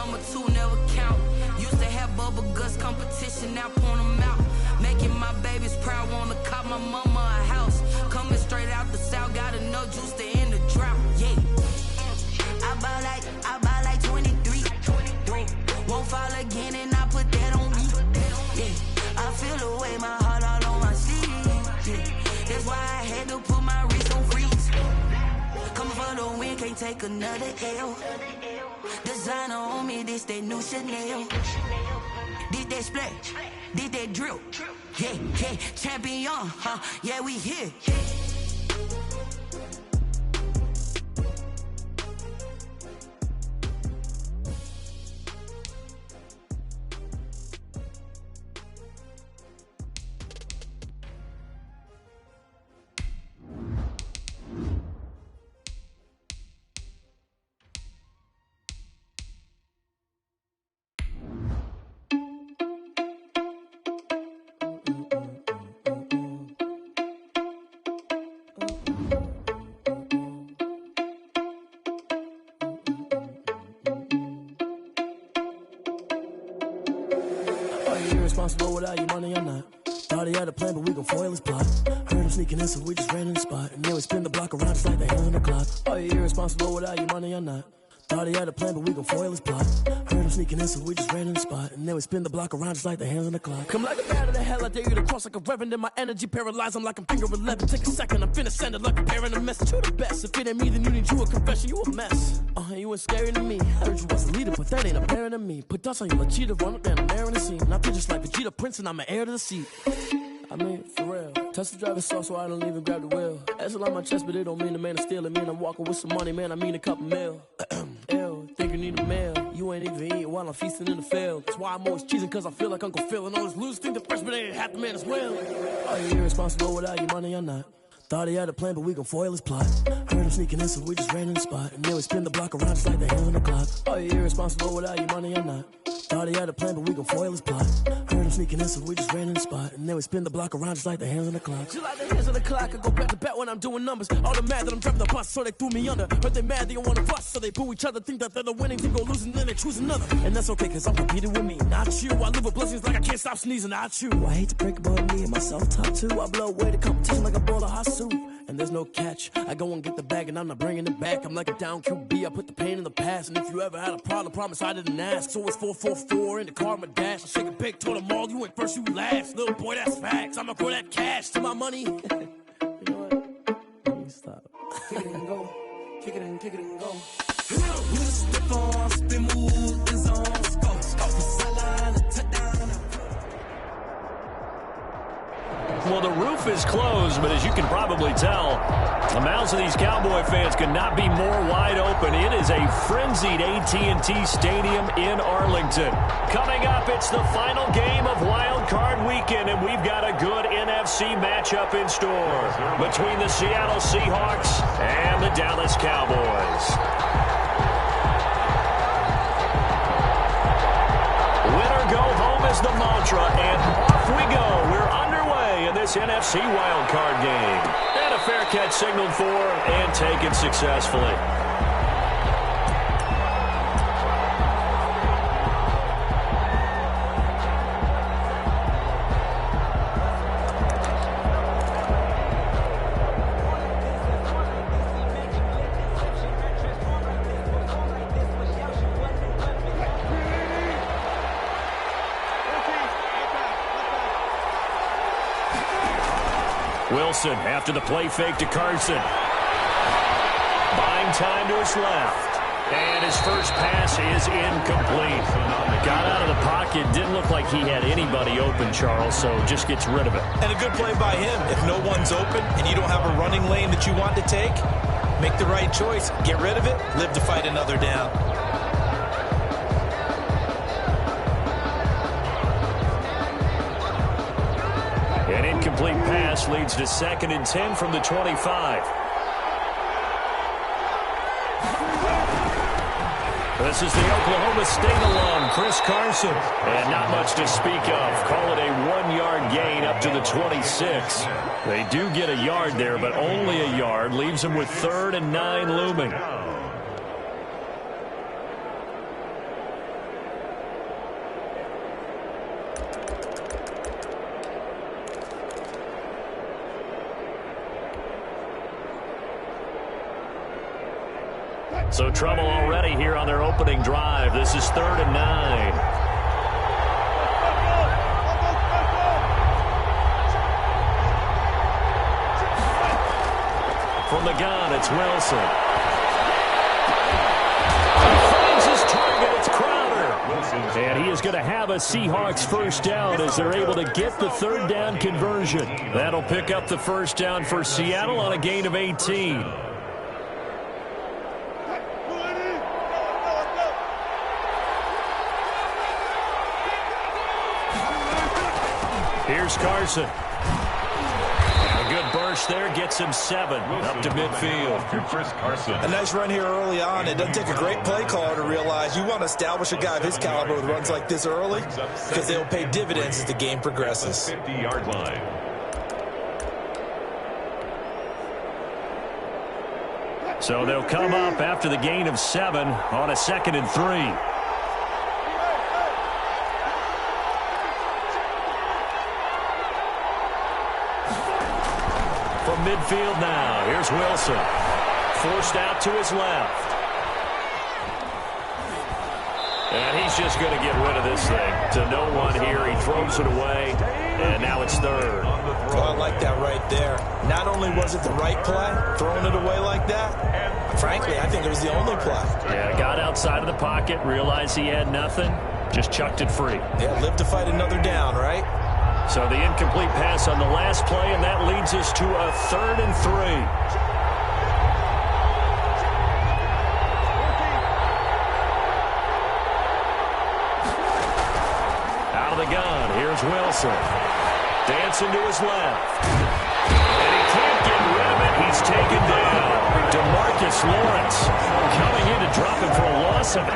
number two, never count. Used to have bubble guts competition, now point them out. Making my babies proud, wanna cop my mama a house. Coming straight out the south, got enough juice to end the drought. Yeah. I buy like 23. Won't fall again and I put that on me. Yeah. I feel the way, my heart all on my sleeve. Yeah. That's why I had to put my wrist on freeze. Coming for the win, can't take another L. Designer on me, this that new Chanel. Did that splash, did that drill. Yeah, yeah, champion, huh? Yeah, we here. Responsible without your money or not. Thought he had a plan, but we gon' foil his plot. Heard him sneaking in, so we just ran in the spot. And then we spin the block around just like the hands on the clock. Are you irresponsible without your money or not? Thought he had a plan, but we gon' foil his plot. Heard him sneaking in, so we just ran in the spot. And then we spin the block around just like the hands on the clock. Come like a bat of the hell, I dare you to cross like a reverend. In my energy paralyzed, I'm like I'm finger 11. Take a second, I'm finna send it like a parent a message. You the best, if it ain't me, then you need you a confession. You a mess, you ain't scary to me. Heard you was a leader, but that ain't apparent to me. Put dust on you like cheetah, run up down the air in the scene. And I feel just like Vegeta Prince, and I'm an heir to the seat. I mean, for real. Touch the driver's soft, so I don't even grab the wheel. That's on my chest, but it don't mean the man is stealing. Mean I'm walking with some money, man, I mean a couple mil. Ew, think you need a meal. You ain't even eating while I'm feasting in the field. That's why I'm always cheesing, cause I feel like Uncle Phil. And all this loose think the freshman ain't half the man as well. Are you irresponsible without your money or not? Thought he had a plan, but we gon' foil his plot. Heard him sneaking in, so we just ran in the spot. And then we spin the block around just like the hands on the clock. Are you irresponsible without your money or not? Thought he had a plan, but we gon' foil his plot. Heard him sneaking in, so we just ran in the spot. And then we spin the block around just like the hands on the clock. Just like the hands on the clock, I go back to back when I'm doing numbers. All the mad that I'm driving the bus, so they threw me under. Heard they mad, they don't wanna bust, so they boo each other. Think that they're the winning team, go losing, then they choose another. And that's okay, cause I'm competing with me, not you. I live with blessings like I can't stop sneezing, not you. I hate to break about me and my self-talk too. I blow away the competition like a bowl of hot soup. And there's no catch. I go and get the bag and I'm not bringing it back. I'm like a down QB, I put the pain in the past. And if you ever had a problem, promise I didn't ask. So it's 444 in the car, my dash. I shake a big, told them all, you went first, you last. Little boy, that's facts. I'ma throw that cash to my money. You know what? Let me stop. Kick it and go. Kick it and go. Step on, spin, move, the zone. Go, sideline, touchdown. Well, the roof is closed, but as you can probably tell, the mouths of these Cowboy fans could not be more wide open. It is a frenzied AT&T Stadium in Arlington. Coming up, it's the final game of Wild Card Weekend, and we've got a good NFC matchup in store between the Seattle Seahawks and the Dallas Cowboys. Winner go home is the mantra, and off we go. We're underway in this NFC wildcard game. And a fair catch signaled for and taken successfully. Wilson after the play fake to Carson. Buying time to his left. And his first pass is incomplete. Got out of the pocket. Didn't look like he had anybody open, Charles, so just gets rid of it. And a good play by him. If no one's open and you don't have a running lane that you want to take, make the right choice. Get rid of it. Live to fight another down. An incomplete pass leads to 2nd and 10 from the 25. This is the Oklahoma State alum, Chris Carson. And not much to speak of. Call it a 1-yard gain up to the 26. They do get a yard there, but only a yard. Leaves them with 3rd and 9 looming. So trouble already here on their opening drive. This is 3rd and 9. From the gun, it's Wilson. He finds his target. It's Crowder. And he is going to have a Seahawks first down as they're able to get the 3rd down conversion. That'll pick up the first down for Seattle on a gain of 18. Here's Carson. A good burst there gets him 7 up to midfield. A nice run here early on. It doesn't take a great play caller to realize you want to establish a guy of his caliber with runs like this early because they'll pay dividends as the game progresses. 50-yard line. So they'll come up after the gain of 7 on a 2nd and 3. From midfield now, here's Wilson. Forced out to his left. And he's just going to get rid of this thing to no one here. He throws it away, and now it's 3rd. Well, I like that right there. Not only was it the right play, throwing it away like that, frankly, I think it was the only play. Yeah, got outside of the pocket, realized he had nothing, just chucked it free. Yeah, live to fight another down, right? So the incomplete pass on the last play, and that leads us to a 3rd and 3. Out of the gun, here's Wilson. Dancing to his left. And he can't get rid of it. He's taken down. DeMarcus Lawrence coming in to drop him for a loss of 8.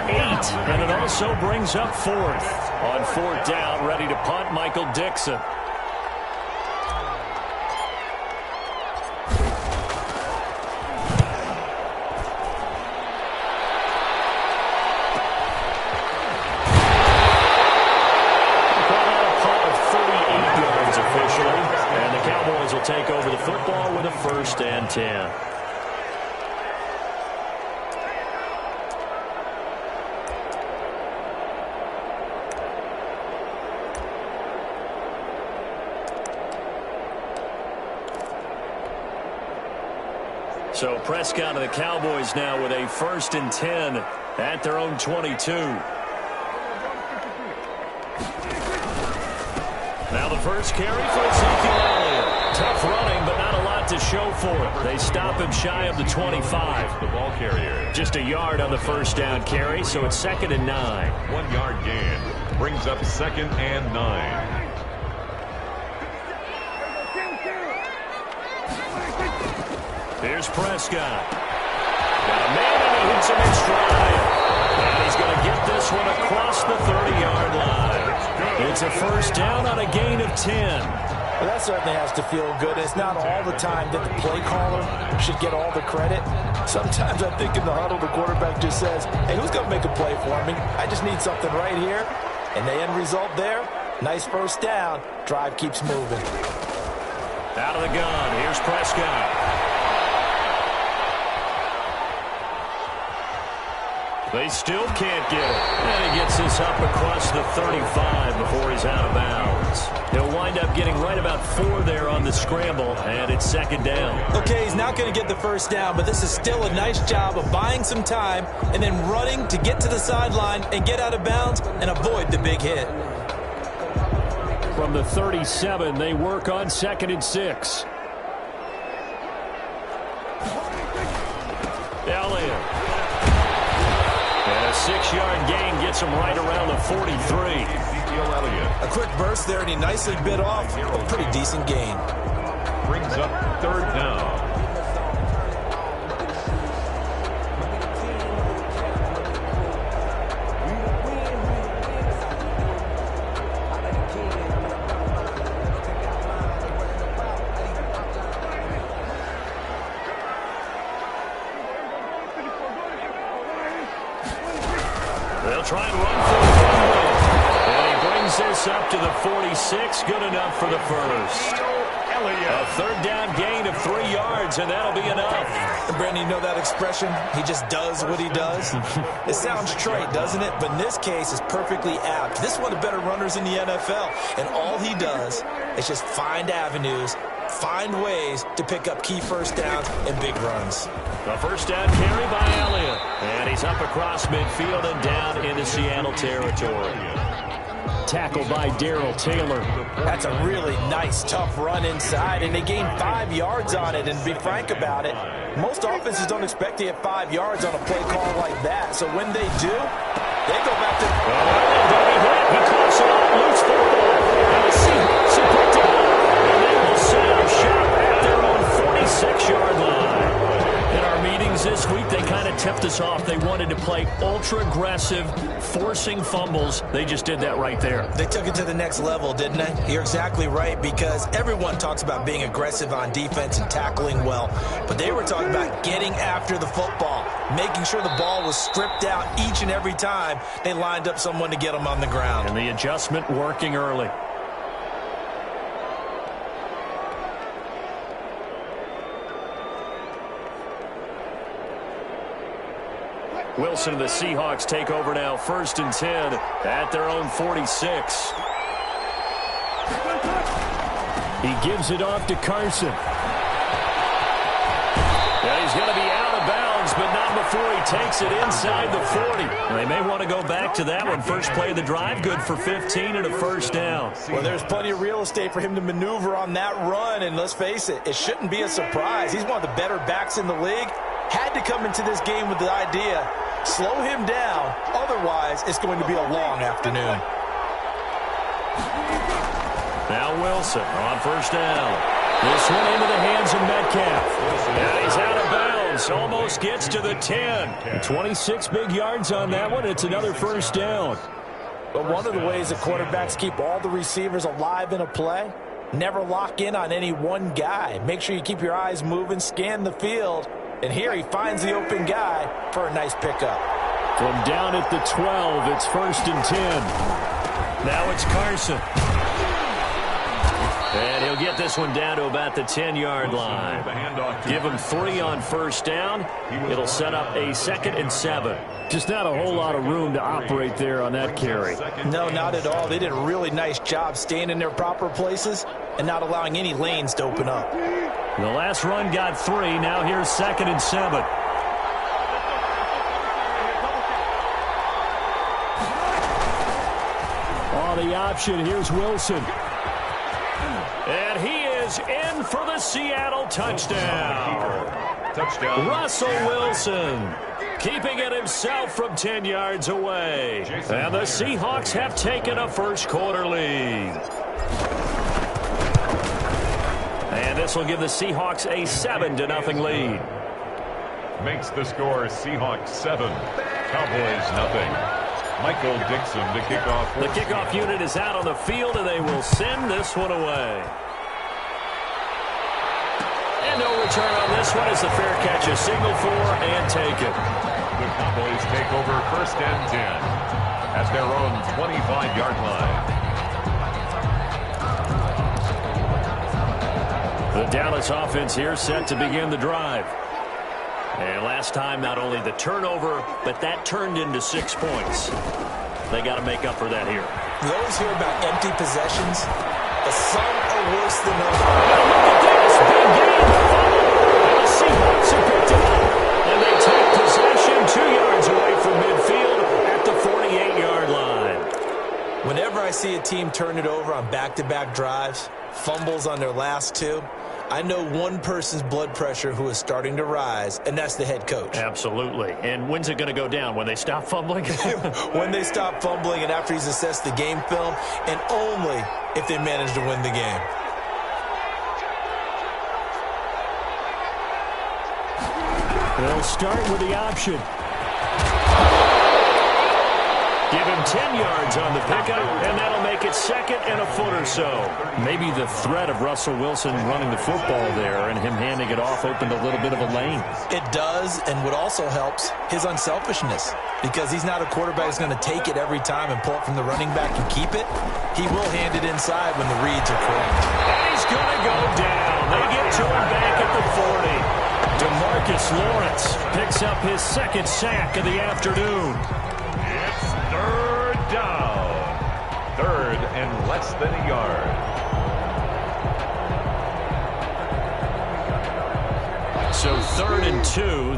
And it also brings up 4th. On 4th down, ready to punt, Michael Dixon. Take over the football with a 1st and 10. So Prescott and the Cowboys now with a 1st and 10 at their own 22. Now the first carry for Ezekiel Elliott. Tough running, but not a lot to show for it. They stop him shy of the 25. The ball carrier. Just a yard on the first down carry, so it's 2nd and 9. 1-yard gain brings up 2nd and 9. Here's Prescott. Got a man and he hits him in stride. And he's going to get this one across the 30-yard line. It's a first down on a gain of 10. Well, that certainly has to feel good. It's not all the time that the play caller should get all the credit. Sometimes I think in the huddle, the quarterback just says, hey, who's going to make a play for me? I just need something right here. And the end result there, nice first down. Drive keeps moving. Out of the gun, here's Prescott. They still can't get it. And he gets this up across the 35 before he's out of bounds. He'll wind up getting right about 4 there on the scramble, and it's 2nd down. Okay, he's not going to get the first down, but this is still a nice job of buying some time and then running to get to the sideline and get out of bounds and avoid the big hit. From the 37, they work on 2nd and 6. Elliott. And a 6-yard gain gets him right around the 43. A quick burst there, and he nicely bit off a pretty decent gain. Brings up 3rd down. They'll try and run for the football. And he brings this up to the 46. Good enough for the first. A third down gain of 3 yards, and that'll be enough. And Brandon, you know that expression? He just does what he does. It sounds trite, doesn't it? But in this case, it's perfectly apt. This is one of the better runners in the NFL, and all he does is just find avenues, find ways to pick up key first downs and big runs. A first down carry by Elliott, and he's up across midfield and down into Seattle territory. Tackled by Darrell Taylor. That's a really nice, tough run inside, and they gained 5 yards on it. And to be frank about it, most offenses don't expect to get 5 yards on a play call like that. So when they do, they go back to... He caught some loose football, and the Seahawks have picked it up, and they will set up shop at their own 46-yard line. In our meetings this week, they kind of tipped us off. They wanted to play ultra-aggressive, forcing fumbles. They just did that right there. They took it to the next level, didn't they? You're exactly right, because everyone talks about being aggressive on defense and tackling well. But they were talking about getting after the football, making sure the ball was stripped out each and every time they lined up someone to get them on the ground. And the adjustment working early. Wilson and the Seahawks take over now, 1st and 10 at their own 46. He gives it off to Carson. Yeah, he's going to be out of bounds, but not before he takes it inside the 40. And they may want to go back to that one. First play of the drive, good for 15 and a first down. Well, there's plenty of real estate for him to maneuver on that run, and let's face it, it shouldn't be a surprise. He's one of the better backs in the league. Had to come into this game with the idea, slow him down, otherwise it's going to be a long afternoon. Now Wilson on first down. This one into the hands of Metcalf. And he's out of bounds, almost gets to the 10. 26 big yards on that one. It's another first down. But one of the ways that quarterbacks keep all the receivers alive in a play, never lock in on any one guy. Make sure you keep your eyes moving, scan the field. And here he finds the open guy for a nice pickup. From down at the 12, it's 1st and 10. Now it's Carson. And he'll get this one down to about the 10-yard line. Give him 3 on first down. It'll set up a 2nd and 7. Just not a whole lot of room to operate there on that carry. No, not at all. They did a really nice job staying in their proper places and not allowing any lanes to open up. The last run got 3. Now here's 2nd and 7. Oh, the option. Here's Wilson. And he is in for the Seattle touchdown. Touchdown. Russell Wilson keeping it himself from 10 yards away. And the Seahawks have taken a first-quarter lead. And this will give the Seahawks a 7-0 lead. Makes the score Seahawks 7, Cowboys 0. Michael Dixon to kick off. The kickoff unit is out on the field, and they will send this one away. And no return on this one as the fair catch is signaled for and taken. The Cowboys take over 1st and 10 at their own 25-yard line. The Dallas offense here set to begin the drive. And last time, not only the turnover, but that turned into 6 points. They got to make up for that here. You always hear about empty possessions, but some are worse than others. Look at this, big game. And the Seahawks have picked it up. And they take possession 2 yards away from midfield at the 48-yard line. Whenever I see a team turn it over on back-to-back drives, fumbles on their last 2, I know one person's blood pressure who is starting to rise, and that's the head coach. Absolutely. And when's it going to go down? When they stop fumbling? When they stop fumbling and after he's assessed the game film, and only if they manage to win the game. They'll start with the option. Give him 10 yards on the pickup, and that'll make it second and a foot or so. Maybe the threat of Russell Wilson running the football there and him handing it off opened a little bit of a lane. It does, and what also helps, his unselfishness. Because he's not a quarterback that's going to take it every time and pull it from the running back and keep it. He will hand it inside when the reads are correct. And he's going to go down. They get to him back at the 40. DeMarcus Lawrence picks up his second sack of the afternoon. It's third down. Third and less than a yard. So 3rd and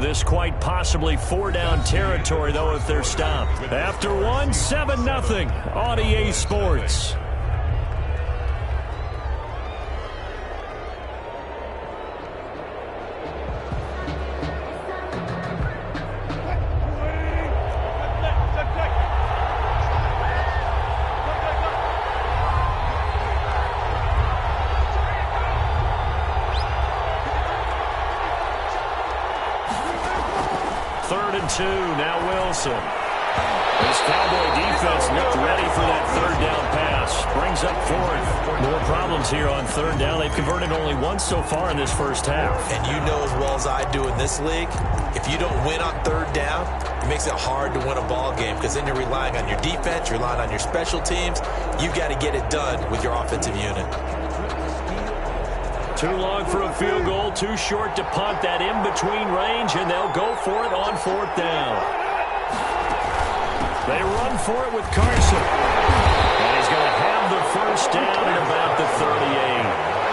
2. This quite possibly 4-down territory, though, if they're stopped. After 1, 7-0 on EA Sports. Now Wilson. This Cowboy defense looked ready for that 3rd down pass. Brings up 4th. More problems here on 3rd down. They've converted only once so far in this first half. And you know as well as I do in this league, if you don't win on 3rd down, it makes it hard to win a ball game because then you're relying on your defense, you're relying on your special teams. You've got to get it done with your offensive unit. Too long for a field goal, too short to punt. That in-between range, and they'll go for it on 4th down. They run for it with Carson. And he's going to have the first down at about the 38.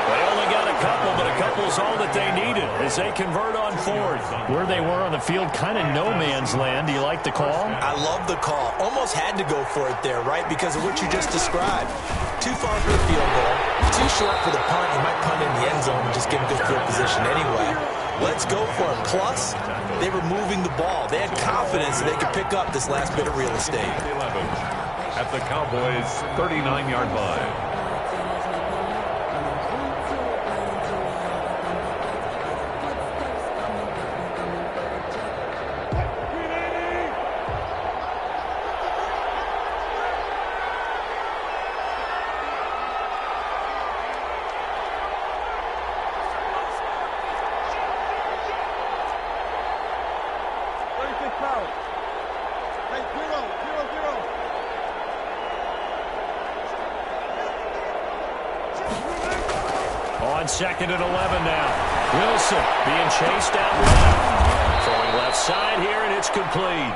They only got a couple, but a couple's all that they needed as they convert on 4th. Where they were on the field, kind of no man's land. Do you like the call? I love the call. Almost had to go for it there, right, because of what you just described. Too far for the field goal, too short for the punt. You might punt in the end zone and just give him good field position anyway. Let's go for it. Plus, they were moving the ball. They had confidence that they could pick up this last bit of real estate. 11 at the Cowboys' 39-yard line. On 2nd and 11 now. Wilson being chased out left. Throwing left side here, and it's complete.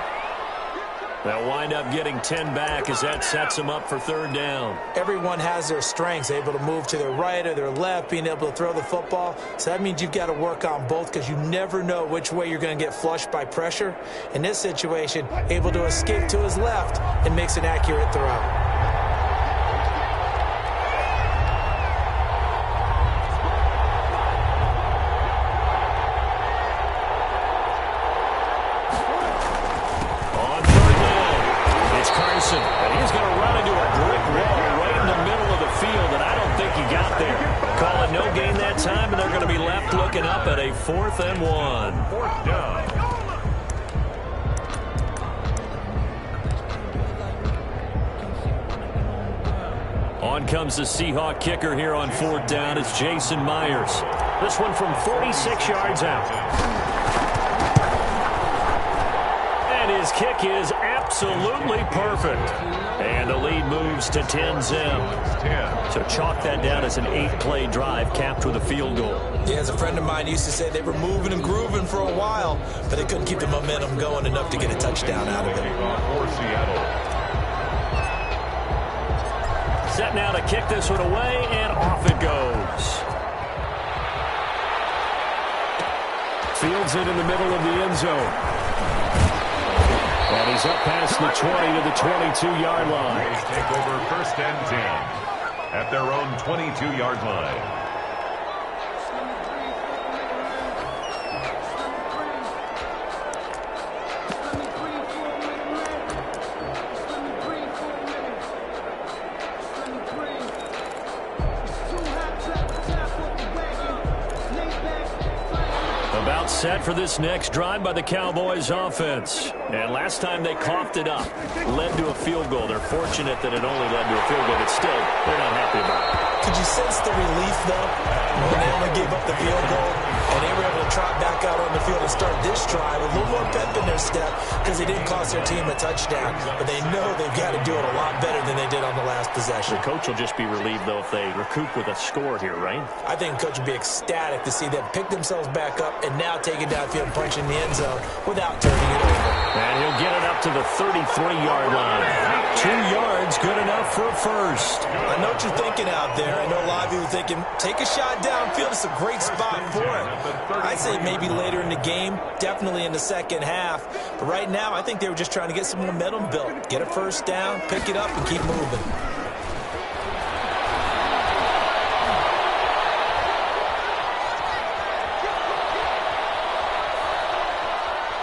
They'll wind up getting 10 back as that sets them up for 3rd down. Everyone has their strengths, able to move to their right or their left, being able to throw the football. So that means you've got to work on both because you never know which way you're going to get flushed by pressure. In this situation, able to escape to his left and makes an accurate throw. And he's going to run into a brick wall right in the middle of the field, and I don't think he got there. Call it no gain that time, and they're going to be left looking up at a 4th and 1. 4th down. On comes the Seahawk kicker here on 4th down. It's Jason Myers. This one from 46 yards out. His kick is absolutely perfect. And the lead moves to 10-0. So chalk that down as an 8-play drive capped with a field goal. Yeah, as a friend of mine used to say, they were moving and grooving for a while, but they couldn't keep the momentum going enough to get a touchdown out of it. Set now to kick this one away, and off it goes. Fields it in the middle of the end zone. And he's up past the 20 to the 22-yard line. They take over 1st and 10 at their own 22-yard line. set for this next drive by the Cowboys offense. And last time they coughed it up, led to a field goal. They're fortunate that it only led to a field goal, but still, they're not happy about it. Could you sense the relief, though, when they only gave up the field goal and they were able to trot back out on the field and start this drive with a little more pep in their step because they didn't cost their team a touchdown, but they know they've got to do it a lot better than they did on the last possession. The coach will just be relieved, though, if they recoup with a score here, right? I think the coach would be ecstatic to see them pick themselves back up and now take it downfield and punch in the end zone without turning it over. And he'll get it up to the 33-yard line. 2 yards, good enough for a first. I know what you're thinking out there. I know a lot of you are thinking, take a shot downfield. It's a great spot for it. I'd say maybe later in the game, definitely in the second half. But right now, I think they were just trying to get some momentum built. Get a first down, pick it up, and keep moving.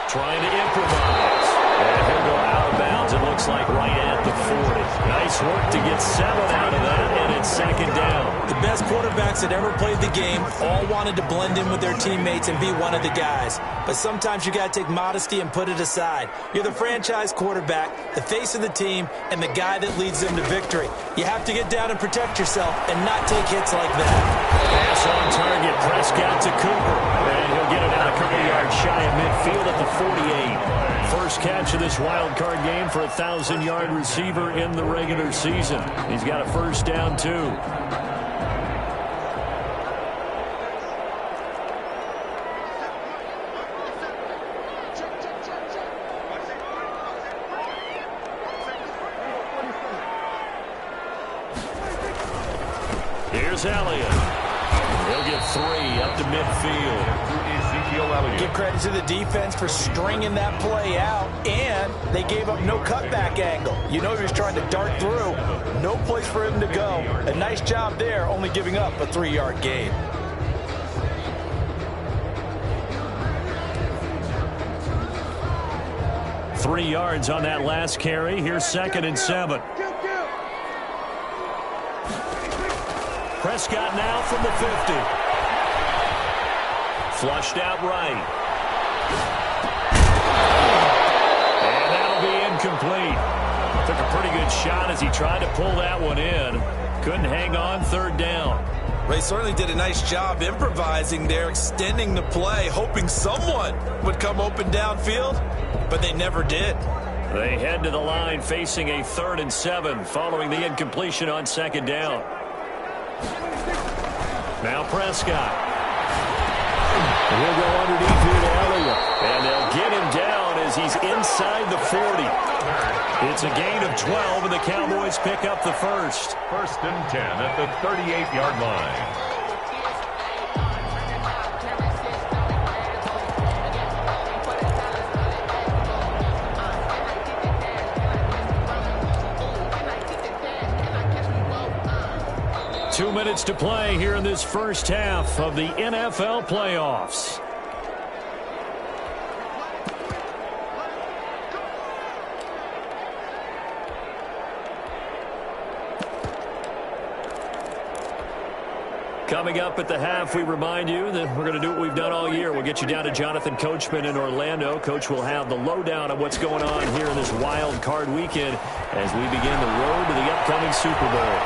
Trying to improvise. And he'll go out of bounds, it looks like, right at the 40. Nice work to get 7 out of that, and it's second down. The best quarterbacks that ever played the game all wanted to blend in with their teammates and be one of the guys. But sometimes you got to take modesty and put it aside. You're the franchise quarterback, the face of the team, and the guy that leads them to victory. You have to get down and protect yourself and not take hits like that. Pass on target, Prescott to Cooper. And he'll get it out a couple yards shy of midfield at the 48. First catch of this wild card game for a 1,000-yard receiver in the regular season. He's got a first down, too. Here's Elliott. He'll get 3 up to midfield. Give credit to the defense for stringing that play out, and they gave up no cutback angle. You know he was trying to dart through. No place for him to go. A nice job there, only giving up a 3-yard gain. Three yards on that last carry. Here's 2nd and 7. Prescott now from the 50. Flushed out right. And that'll be incomplete. Took a pretty good shot as he tried to pull that one in. Couldn't hang on, 3rd down. They certainly did a nice job improvising there, extending the play, hoping someone would come open downfield, but they never did. They head to the line facing a 3rd and 7 following the incompletion on 2nd down. Now Prescott. He'll go underneath here to Elliott. And they'll get him down as he's inside the 40. It's a gain of 12, and the Cowboys pick up the first. 1st and 10 at the 38-yard line. 2 minutes to play here in this first half of the NFL playoffs. Coming up at the half, we remind you that we're going to do what we've done all year. We'll get you down to Jonathan Coachman in Orlando. Coach will have the lowdown of what's going on here in this wild card weekend as we begin the road to the upcoming Super Bowl.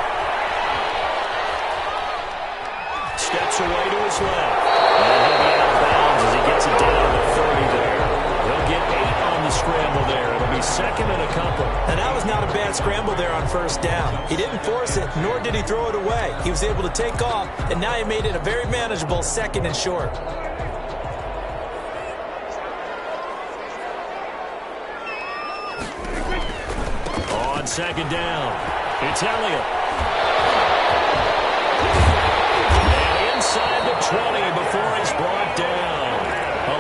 Steps away to his left. And he'll be out of bounds as he gets it down to the 30 there. He'll get 8 on the scramble there. It'll be 2nd and a couple. And that was not a bad scramble there on 1st down. He didn't force it, nor did he throw it away. He was able to take off, and now he made it a very manageable 2nd and short. On 2nd down, it's Elliott. Inside the 20 before he's brought down.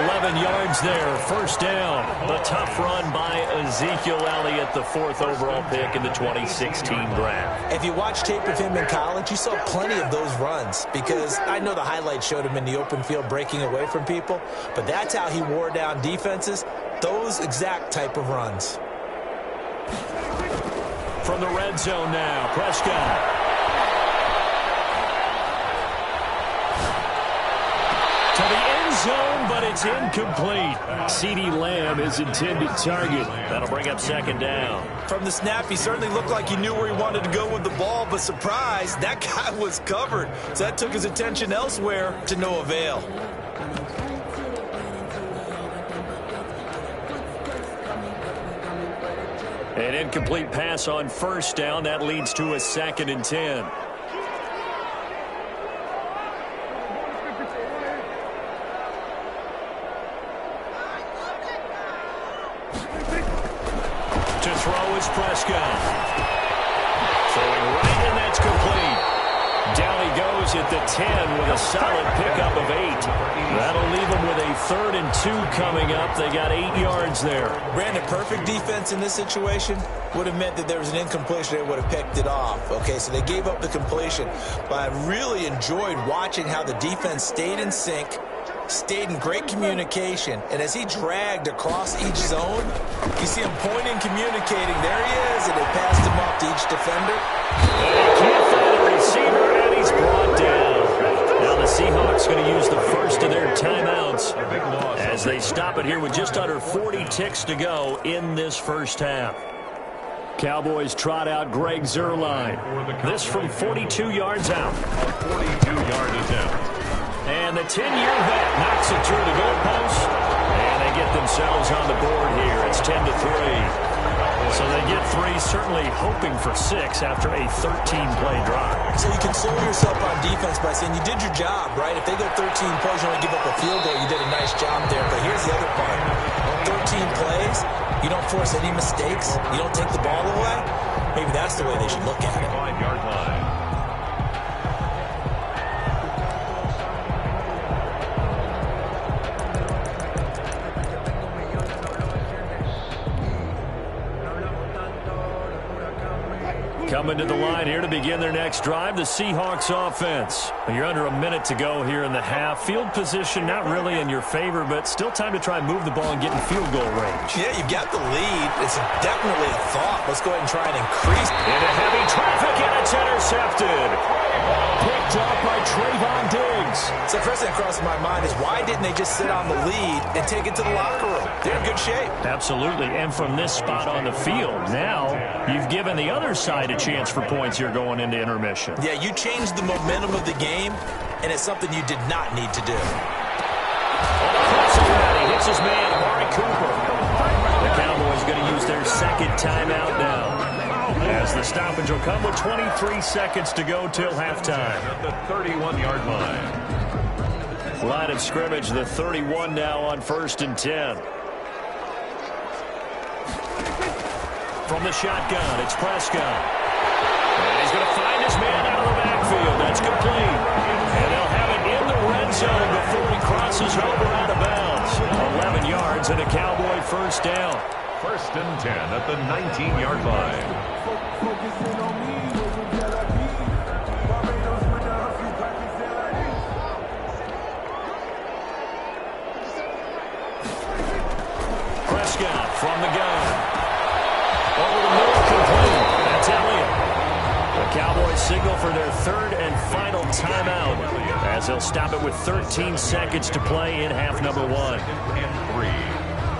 11 yards there, 1st down. A tough run by Ezekiel Elliott, the 4th overall pick in the 2016 draft. If you watch tape of him in college, you saw plenty of those runs because I know the highlights showed him in the open field breaking away from people, but that's how he wore down defenses, those exact type of runs. From the red zone now, Prescott. To the end zone, but it's incomplete. CeeDee Lamb is intended target. That'll bring up second down. From the snap, he certainly looked like he knew where he wanted to go with the ball, but surprise, that guy was covered. So that took his attention elsewhere to no avail. An incomplete pass on first down. That leads to a 2nd and 10. To throw is Prescott. Throwing right, and that's complete. Down he goes at the 10 with a solid pickup of 8. That'll leave him with a 3rd and 2 coming up. They got 8 yards there. Brandon, perfect defense in this situation would have meant that there was an incompletion. They would have picked it off. Okay, so they gave up the completion. But I really enjoyed watching how the defense stayed in sync, stayed in great communication, and as he dragged across each zone, you see him pointing, communicating. There he is, and they passed him up to each defender. They can't find a receiver, and he's brought down. Now the Seahawks going to use the first of their timeouts as they stop it here with just under 40 ticks to go in this first half. Cowboys trot out Greg Zuerlein. This from 42 yards out. 42-yard attempt. And the 10-year vet knocks it through the goalpost. And they get themselves on the board here. It's 10-3. So they get 3, certainly hoping for 6 after a 13-play drive. So you console yourself on defense by saying you did your job, right? If they go 13 plays, you only give up a field goal, you did a nice job there. But here's the other part. On 13 plays, you don't force any mistakes. You don't take the ball away. Maybe that's the way they should look at it. 5-yard line. Coming to the line here to begin their next drive, the Seahawks offense. You're under a minute to go here in the half. Field position not really in your favor, but still time to try and move the ball and get in field goal range. Yeah, you've got the lead. It's definitely a thought. Let's go ahead and try and increase. Into heavy traffic, and it's intercepted. Picked up by Trayvon Diggs. So the first thing that crosses my mind is why didn't they just sit on the lead and take it to the locker room? They're in good shape. Absolutely, and from this spot on the field, now you've given the other side a chance for points here going into intermission. Yeah, you changed the momentum of the game, and it's something you did not need to do. He hits his man, Amari Cooper. The Cowboys going to use their second timeout now, as the stoppage will come with 23 seconds to go till halftime. At the 31-yard line. Line of scrimmage, the 31 now on 1st and 10. From the shotgun, it's Prescott. And he's going to find his man out of the backfield. That's complete. And they'll have it in the red zone before he crosses over out of bounds. 11 yards and a Cowboy first down. 1st and 10 at the 19-yard line. Prescott from the gun. Over the middle, complete. That's Elliott. The Cowboys signal for their 3rd and final timeout, as they'll stop it with 13 seconds to play in half number 1. And 3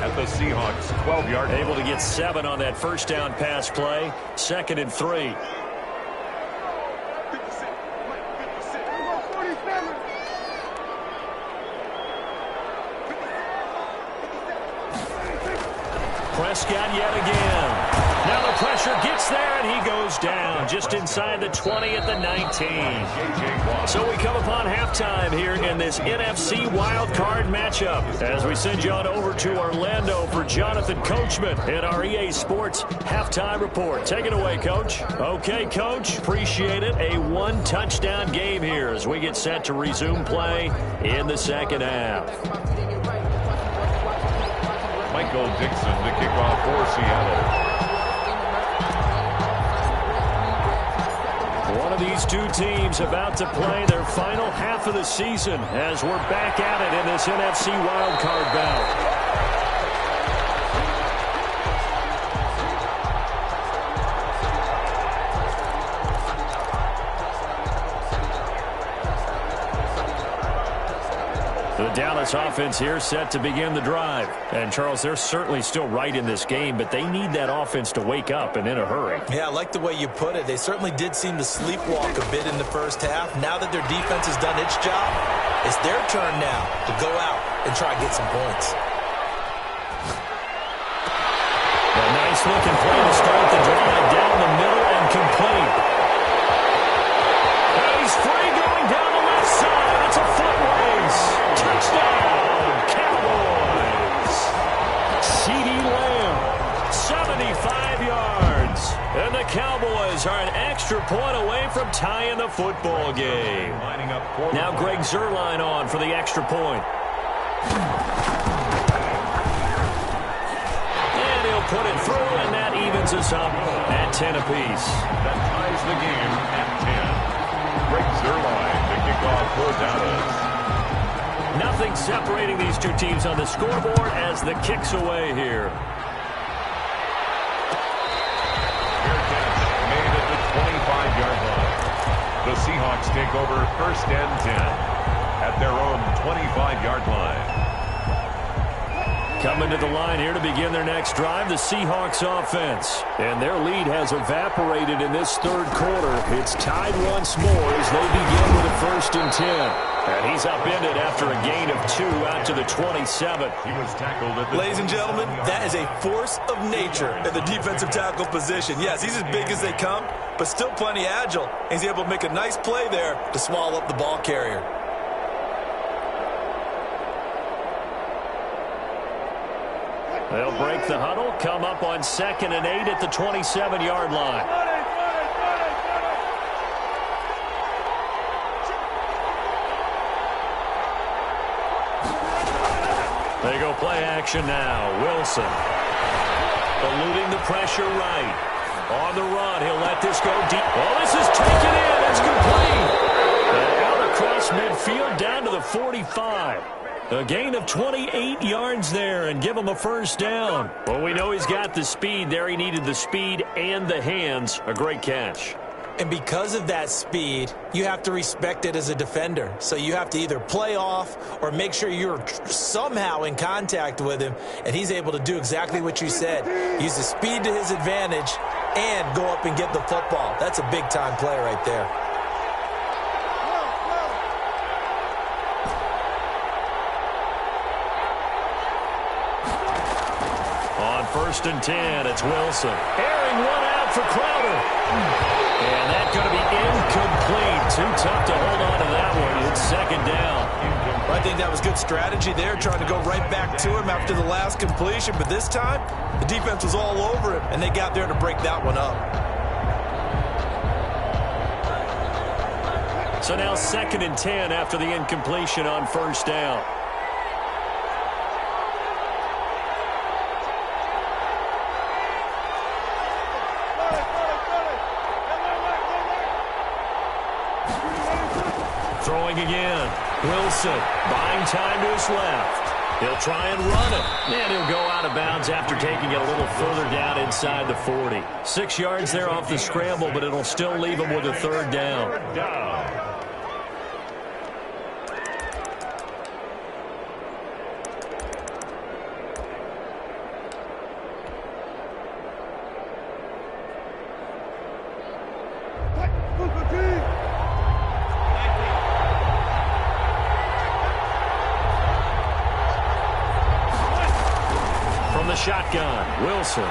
at the Seahawks 12-yard line. Able to get 7 on that first down pass play. 2nd and 3. Prescott yet again. Now the pressure gets there, and he goes down just inside the 20 at the 19. So we come upon halftime here in this NFC wildcard matchup as we send you on over to Orlando for Jonathan Coachman in our EA Sports Halftime Report. Take it away, Coach. Okay, Coach. Appreciate it. A 1-touchdown game here as we get set to resume play in the second half. Michael Dixon to kick off for Seattle. One of these two teams about to play their final half of the season as we're back at it in this NFC wildcard bout. The The Dallas offense here set to begin the drive. And, Charles, they're certainly still right in this game, but they need that offense to wake up and in a hurry. Yeah, I like the way you put it. They certainly did seem to sleepwalk a bit in the first half. Now that their defense has done its job, it's their turn now to go out and try to get some points. A nice-looking play to start the drive down the middle and complete. And he's free going down the left side. It's a foot race. Touchdown, Cowboys. CeeDee Lamb, 75 yards. And the Cowboys are an extra point away from tying the football game. Now Greg Zuerlein on for the extra point. Put it through, and that evens us up at 10 apiece. That ties the game at 10. Greg Zuerlein to kick off for Dallas. Nothing separating these two teams on the scoreboard as the kick's away here. Fair catch made at the 25-yard line. The Seahawks take over 1st and 10 at their own 25-yard line. Coming to the line here to begin their next drive, the Seahawks offense. And their lead has evaporated in this third quarter. It's tied once more as they begin with a 1st and 10. And he's upended after a gain of 2 out to the 27. He was tackled at the Ladies and gentlemen, that is a force of nature in the defensive tackle position. Yes, he's as big as they come, but still plenty agile. He's able to make a nice play there to swallow up the ball carrier. They'll break the huddle, come up on 2nd and 8 at the 27-yard line. They go play action now. Wilson eluding the pressure right. On the run, he'll let this go deep. Oh, this is taken in. It's complete. And out across midfield down to the 45. A gain of 28 yards there and give him a 1st down. Well, we know he's got the speed there. He needed the speed and the hands. A great catch. And because of that speed, you have to respect it as a defender. So you have to either play off or make sure you're somehow in contact with him. And he's able to do exactly what you said. Use the speed to his advantage and go up and get the football. That's a big-time play right there. On 1st and 10, it's Wilson. Airing one out for Crowder. And that's going to be incomplete. Too tough to hold on to that one. It's 2nd down. I think that was good strategy there, trying to go right back to him after the last completion. But this time, the defense was all over him, and they got there to break that one up. So now 2nd and 10 after the incompletion on 1st down. Throwing again. Wilson buying time to his left. He'll try and run it. And he'll go out of bounds after taking it a little further down inside the 40. 6 yards there off the scramble, but it'll still leave him with a 3rd down. Shotgun, Wilson.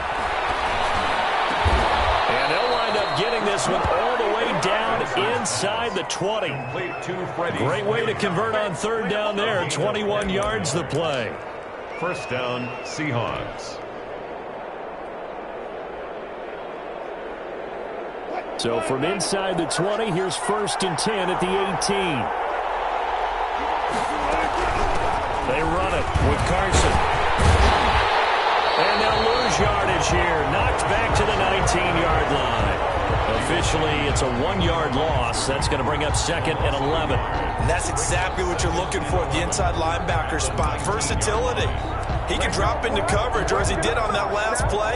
And they'll wind up getting this one all the way down inside the 20. Great way to convert on 3rd down there. 21 yards the play. 1st down, Seahawks. So from inside the 20, here's 1st and 10 at the 18. They run it with Carson. And they'll lose yardage here. Knocked back to the 19-yard line. Officially, it's a 1-yard loss. That's going to bring up 2nd and 11. And that's exactly what you're looking for at the inside linebacker spot. Versatility. He can drop into coverage, or as he did on that last play,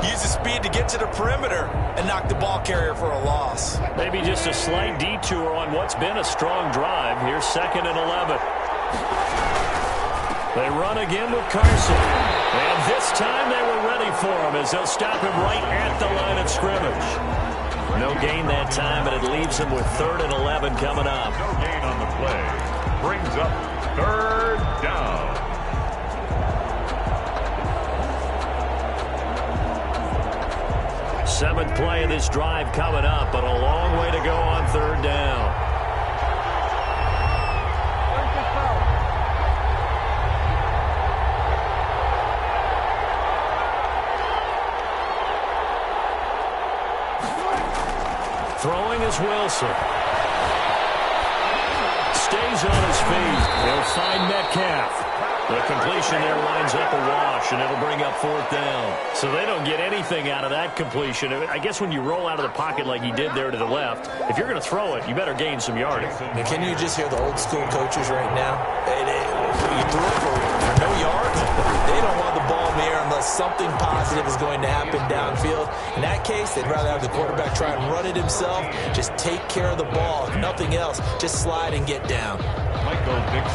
use his speed to get to the perimeter and knock the ball carrier for a loss. Maybe just a slight detour on what's been a strong drive. Here's 2nd and 11. They run again with Carson. And this time they were ready for him as they'll stop him right at the line of scrimmage. No gain that time, but it leaves him with 3rd and 11 coming up. No gain on the play. Brings up 3rd down. Seventh play of this drive coming up, but a long way to go on 3rd down. Throwing is Wilson. Stays on his feet. He'll find Metcalf. The completion there lines up a wash, and it'll bring up 4th down. So they don't get anything out of that completion. I guess when you roll out of the pocket like he did there to the left, if you're going to throw it, you better gain some yardage. Can you just hear the old school coaches right now? You threw it for no yards? They don't want the ball in the air unless something positive is going to happen downfield. In that case, they'd rather have the quarterback try and run it himself. Just take care of the ball. If nothing else, just slide and get down.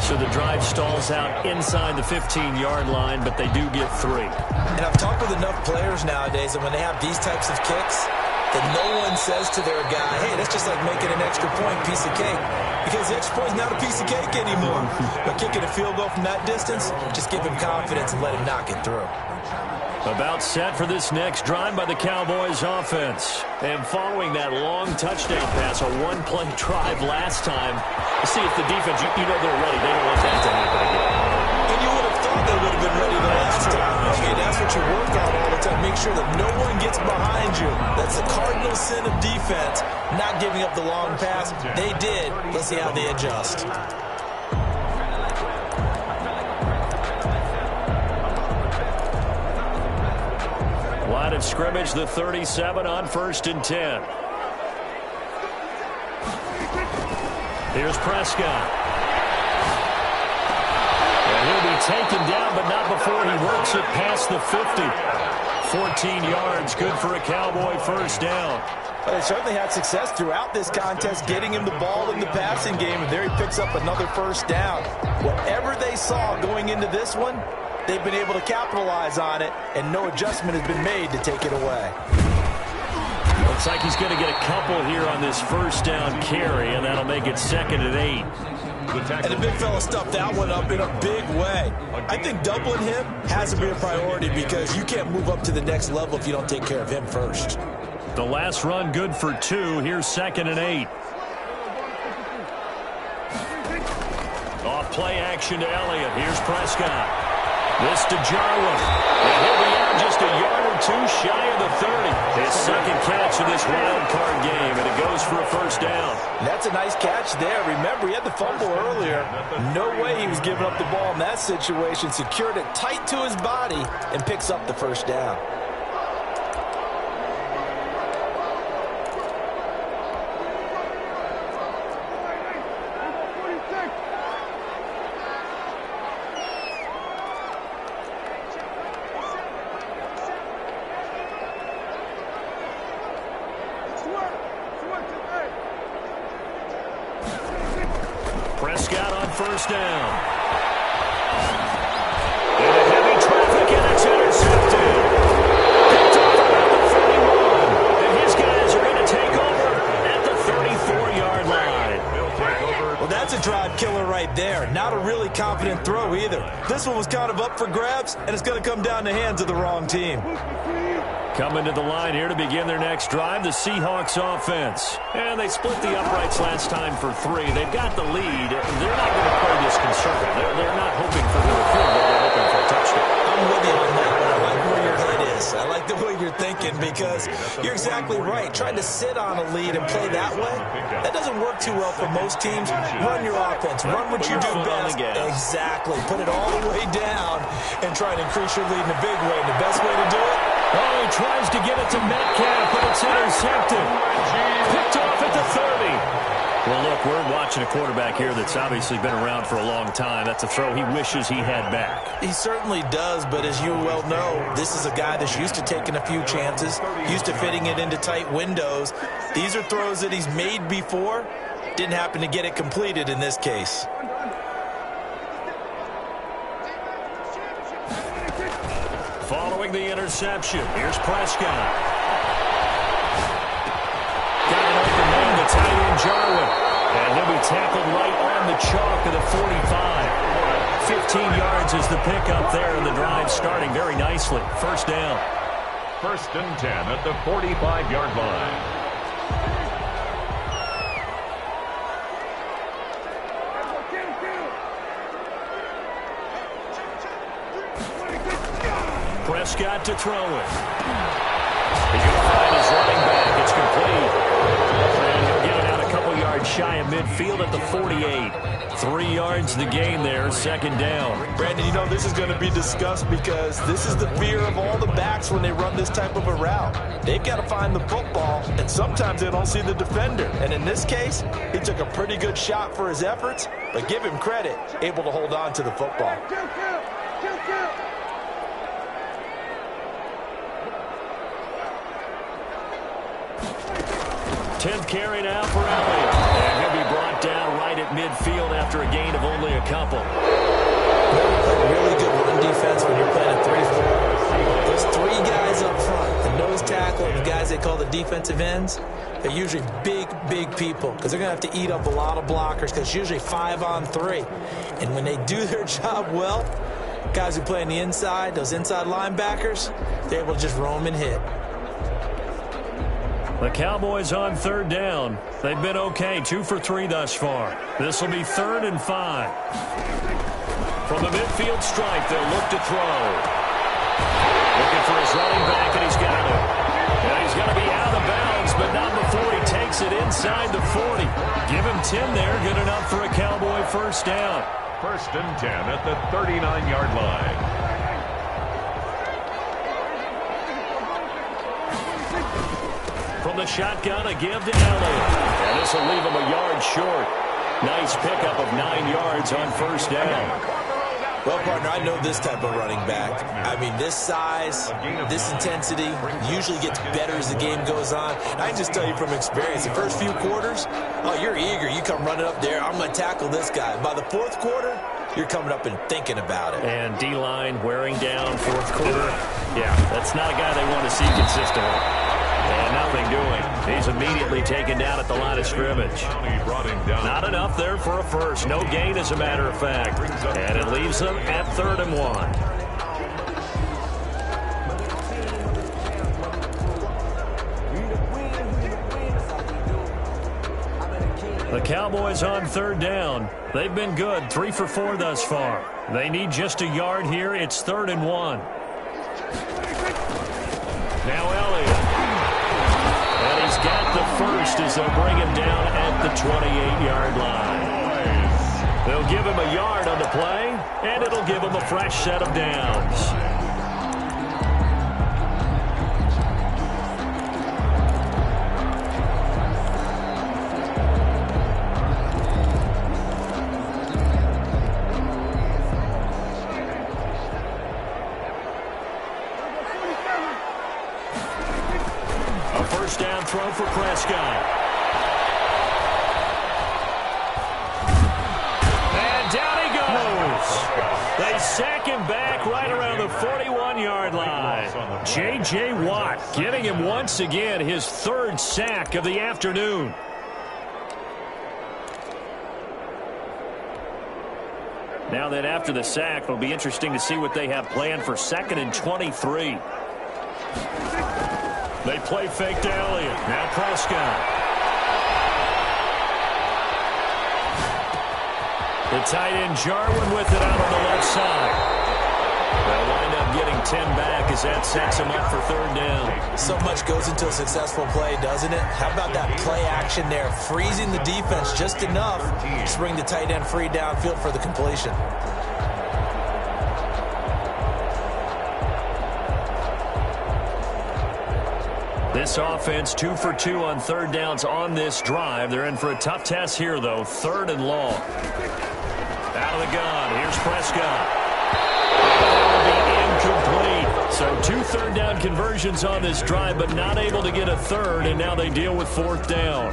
So the drive stalls out inside the 15-yard line, but they do get 3. And I've talked with enough players nowadays that when they have these types of kicks, that no one says to their guy, hey, that's just like making an extra point, piece of cake. Because the extra point is not a piece of cake anymore. But kicking a field goal from that distance, just give him confidence and let him knock it through. About set for this next drive by the Cowboys offense. And following that long touchdown pass, a one-play drive last time, see if the defense, you know they're ready. They don't want that to happen again. And you would have thought they would have been ready the last time. Okay, that's what you work on all the time. Make sure that no one gets behind you. That's the cardinal sin of defense, not giving up the long pass. They did. Let's see how they adjust. Line of scrimmage, the 37 on 1st and 10. Here's Prescott. And he'll be taken down, but not before he works it past the 50. 14 yards, good for a Cowboy 1st down. Well, they certainly had success throughout this contest, getting him the ball in the passing game, and there he picks up another 1st down. Whatever they saw going into this one, they've been able to capitalize on it, and no adjustment has been made to take it away. Looks like he's going to get a couple here on this 1st down carry, and that'll make it 2nd and 8. And the big fella stuffed that one up in a big way. I think doubling him has to be a priority because you can't move up to the next level if you don't take care of him first. The last run good for 2. Here's 2nd and 8. Off play action to Elliott. Here's Prescott. This to Jarwin. And he'll be out just a yard or 2 shy of the 30. His 2nd catch of this wild card game, and it goes for a 1st down. That's a nice catch there. Remember, he had the fumble earlier. No way he was giving up the ball in that situation. Secured it tight to his body and picks up the 1st down. Prescott on 1st down. Into heavy traffic, and it's intercepted. Picked off around the 31. And his guys are going to take over at the 34-yard line. Well, that's a drive killer right there. Not a really confident throw either. This one was kind of up for grabs, and it's going to come down the hands of the wrong team. Coming to the line here to begin their next drive, the Seahawks offense. And they split the uprights last time for 3. They've got the lead. They're not going to play this conservative. They're not hoping for the field goal. They're hoping for a touchdown. I'm with you on that one. I like where your head is. I like the way you're thinking because you're exactly right. Trying to sit on a lead and play that way, that doesn't work too well for most teams. Run your offense. Run what you do best. Exactly. Put it all the way down and try and increase your lead in a big way. And the best way to do it, oh, he tries to get it to Metcalf, but it's intercepted. Picked off at the 30. Well, look, we're watching a quarterback here that's obviously been around for a long time. That's a throw he wishes he had back. He certainly does, but as you well know, this is a guy that's used to taking a few chances, used to fitting it into tight windows. These are throws that he's made before. Didn't happen to get it completed in this case. throwing the interception. Here's Prescott. Got an open man, the tight end Jarwin. And he'll be tackled right on the chalk of the 45. 15 yards is the pickup there, and the drive starting very nicely. First down. 1st and 10 at the 45-yard line. Prescott to throw it. He's going to find his running back. It's complete. And he'll get it out a couple yards shy of midfield at the 48. 3 yards the gain there, second down. Brandon, you know this is going to be discussed because this is the fear of all the backs when they run this type of a route. They've got to find the football, and sometimes they don't see the defender. And in this case, he took a pretty good shot for his efforts, but give him credit, able to hold on to the football. 10th carry now for Elliott. And he'll be brought down right at midfield after a gain of only a couple. Really good run defense when you're playing a 3-4. Those 3 guys up front, the nose tackle, and the guys they call the defensive ends, they're usually big people because they're going to have to eat up a lot of blockers because it's usually 5-on-3. And when they do their job well, guys who play on the inside, those inside linebackers, they're able to just roam and hit. The Cowboys on third down. They've been okay, 2 for 3 thus far. This will be 3rd and 5. From the midfield stripe, they'll look to throw. Looking for his running back, and he's got it. And he's going to be out of bounds, but not before he takes it inside the 40. Give him 10 there, good enough for a Cowboy first down. 1st and 10 at the 39-yard line. From the shotgun, a give to Elliott. And this will leave him a yard short. Nice pickup of 9 yards on first down. Well, partner, I know this type of running back. I mean, this size, this intensity usually gets better as the game goes on. I can just tell you from experience, the first few quarters, oh, you're eager. You come running up there, I'm going to tackle this guy. By the 4th quarter, you're coming up and thinking about it. And D-line wearing down 4th quarter. Yeah, that's not a guy they want to see consistently. And nothing doing. He's immediately taken down at the line of scrimmage. Not enough there for a first. No gain, as a matter of fact. And it leaves them at 3rd and 1. The Cowboys on third down. They've been good, 3 for 4 thus far. They need just a yard here. It's 3rd and 1. Now Elliott. And he's got the first as they'll bring him down at the 28-yard line. They'll give him a yard on the play, and it'll give him a fresh set of downs. First down throw for Prescott. And down he goes. They sack him back right around the 41-yard line. J.J. Watt getting him once again his 3rd sack of the afternoon. Now that after the sack, it'll be interesting to see what they have planned for 2nd and 23. They play fake to Elliott. Now Prescott. The tight end Jarwin with it out on the left side. They'll wind up getting 10 back as that sets him up for 3rd down. So much goes into a successful play, doesn't it? How about that play action there? Freezing the defense just enough to bring the tight end free downfield for the completion. This offense 2 for 2 on 3rd downs on this drive. They're in for a tough test here, though. 3rd and long. Out of the gun. Here's Prescott. That will be incomplete. So 2 3rd down conversions on this drive, but not able to get a 3rd, and now they deal with 4th down.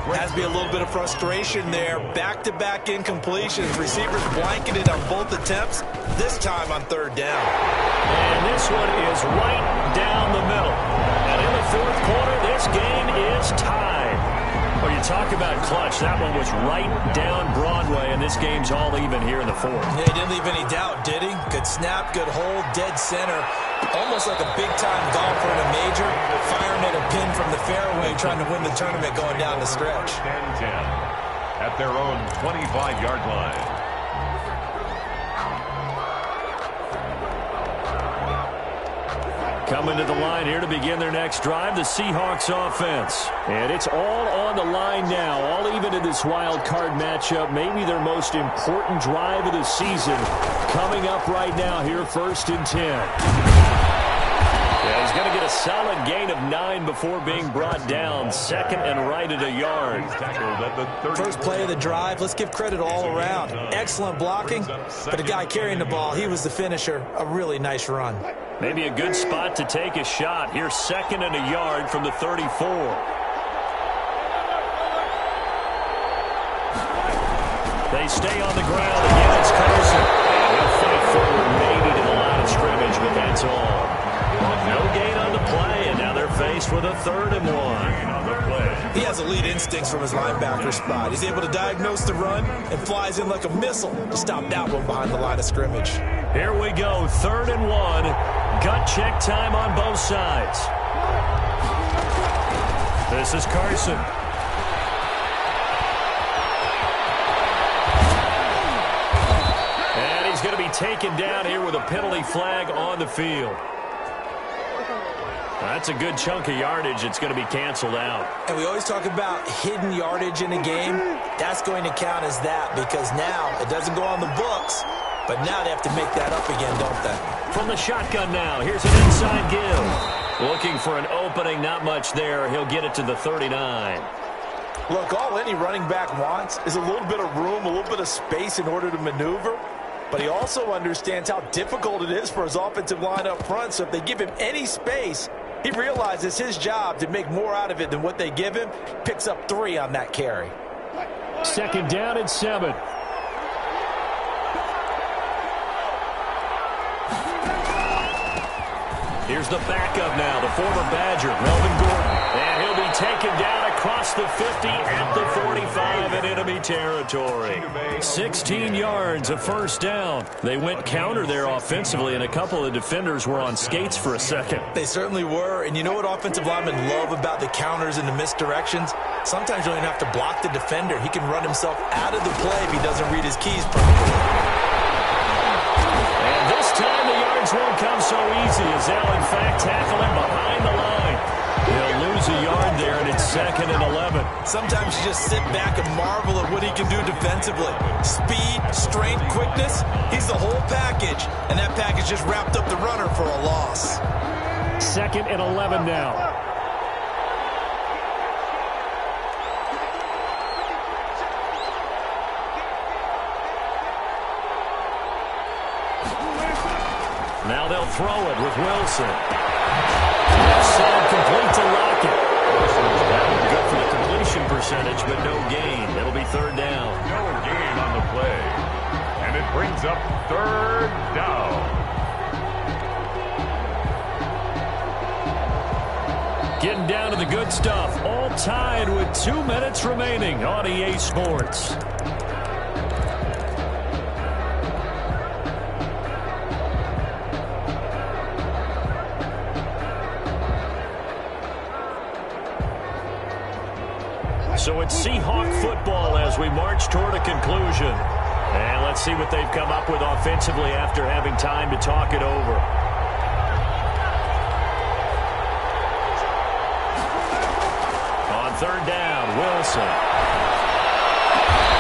Has to be a little bit of frustration there. Back-to-back incompletions. Receivers blanketed on both attempts, this time on third down. And this one is right down the middle. And in the fourth quarter, this game is tied. Well, you talk about clutch. That one was right down Broadway, and this game's all even here in the fourth. Yeah, he didn't leave any doubt, did he? Good snap, good hold, dead center. Almost like a big-time golfer in a major, firing at a pin from the fairway, trying to win the tournament going down the stretch. 10-10 at their own 25-yard line. Coming to the line here to begin their next drive, the Seahawks offense. And it's all on the line now, all even in this wild card matchup. Maybe their most important drive of the season coming up right now here, 1st and 10. Yeah, he's going to get a solid gain of 9 before being brought down. 2nd and right at a yard. First play of the drive, let's give credit all around. Excellent blocking, but the guy carrying the ball, he was the finisher. A really nice run. Maybe a good spot to take a shot. Here's 2nd and a yard from the 34. They stay on the ground. Again, it's Carson. And he'll fight forward maybe to the line of scrimmage, but that's all. No gain on the play, and now they're faced with a 3rd and 1. He has elite instincts from his linebacker spot. He's able to diagnose the run and flies in like a missile to stop that one behind the line of scrimmage. Here we go, 3rd and 1. Gut check time on both sides. This is Carson. And he's going to be taken down here with a penalty flag on the field. That's a good chunk of yardage. It's going to be canceled out. And we always talk about hidden yardage in a game. That's going to count as that because now it doesn't go on the books, but now they have to make that up again, don't they? From the shotgun now, here's an inside give. Looking for an opening, not much there. He'll get it to the 39. Look, all any running back wants is a little bit of room, a little bit of space in order to maneuver. But he also understands how difficult it is for his offensive line up front. So if they give him any space, he realizes his job to make more out of it than what they give him. Picks up 3 on that carry. 2nd down and 7. Here's the backup now, the former Badger, Melvin Gordon. And he'll be taken down across the 50 at the 45 in enemy territory. 16 yards, a 1st down. They went counter there offensively, and a couple of defenders were on skates for a second. They certainly were, and you know what offensive linemen love about the counters and the misdirections? Sometimes you don't even have to block the defender. He can run himself out of the play if he doesn't read his keys properly. And this time the yards won't come so easy as they'll in fact tackle him behind the line. He'll lose a yard there, and it's 2nd and 11. Sometimes you just sit back and marvel at what he can do defensively. Speed, strength, quickness, he's the whole package. And that package just wrapped up the runner for a loss. 2nd and 11 now. Now they'll throw it with Wilson. Side complete to Lockett. Good for the completion percentage, but no gain. It'll be 3rd down. No gain on the play. And it brings up 3rd down. Getting down to the good stuff. All tied with 2 minutes remaining on EA Sports. So it's Seahawk football as we march toward a conclusion. And let's see what they've come up with offensively after having time to talk it over. On 3rd down, Wilson.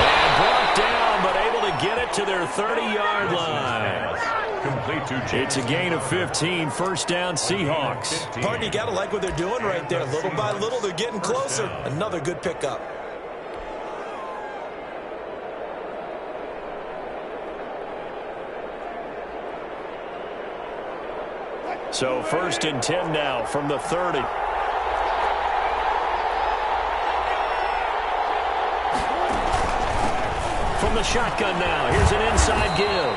And brought down, but able to get it to their 30-yard line. Complete to James. It's a gain of 15, 1st down Seahawks. Pardon, you got to like what they're doing right there. Little by little, they're getting closer. Another good pickup. So 1st and 10 now from the 30. from the shotgun now. Here's an inside give.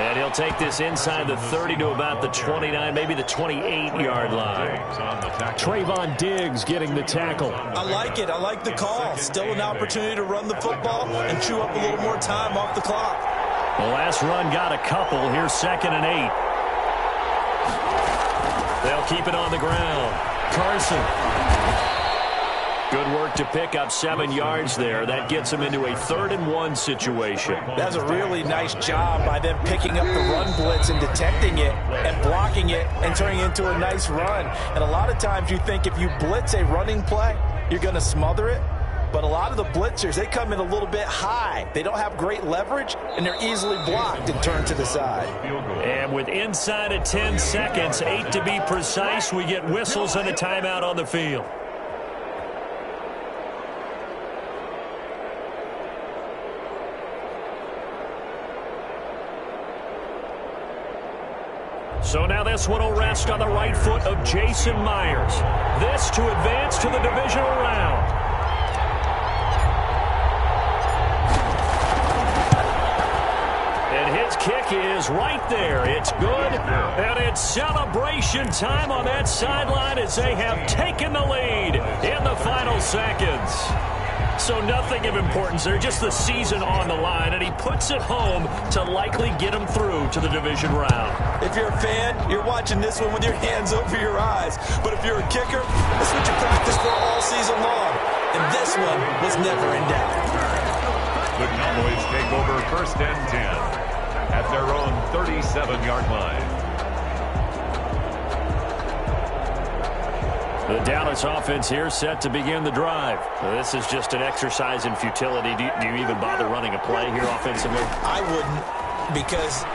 And he'll take this inside the 30 to about the 29, maybe the 28-yard line. Trayvon Diggs getting the tackle. I like it. I like the call. Still an opportunity to run the football and chew up a little more time off the clock. The last run got a couple. Here's 2nd and 8. They'll keep it on the ground. Carson. Good work to pick up 7 yards there. That gets them into a 3rd and 1 situation. That's a really nice job by them picking up the run blitz and detecting it and blocking it and turning it into a nice run. And a lot of times you think if you blitz a running play, you're going to smother it. But a lot of the blitzers, they come in a little bit high. They don't have great leverage, and they're easily blocked and turned to the side. And with inside of 10 seconds, 8 to be precise, we get whistles and a timeout on the field. So now this one will rest on the right foot of Jason Myers. This to advance to the divisional round. And his kick is right there. It's good. And it's celebration time on that sideline as they have taken the lead in the final seconds. So nothing of importance there, just the season on the line, and he puts it home to likely get him through to the division round. If you're a fan, you're watching this one with your hands over your eyes. But if you're a kicker, that's what you practice for all season long. And this one was never in doubt. The Cowboys take over 1st and 10 at their own 37-yard line. The Dallas offense here set to begin the drive. This is just an exercise in futility. Do you even bother running a play here offensively? I wouldn't, because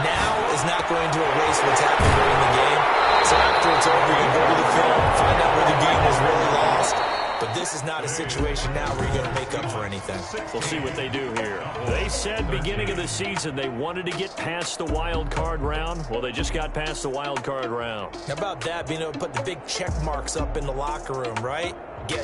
now is not going to erase what's happened during the game. So after it's over, you go to the film, find out where the game was really lost. But this is not a situation now where you're going to make up for anything. We'll see what they do here. They said beginning of the season they wanted to get past the wild card round. Well, they just got past the wild card round. How about that, being able to put the big check marks up in the locker room, right? Yeah,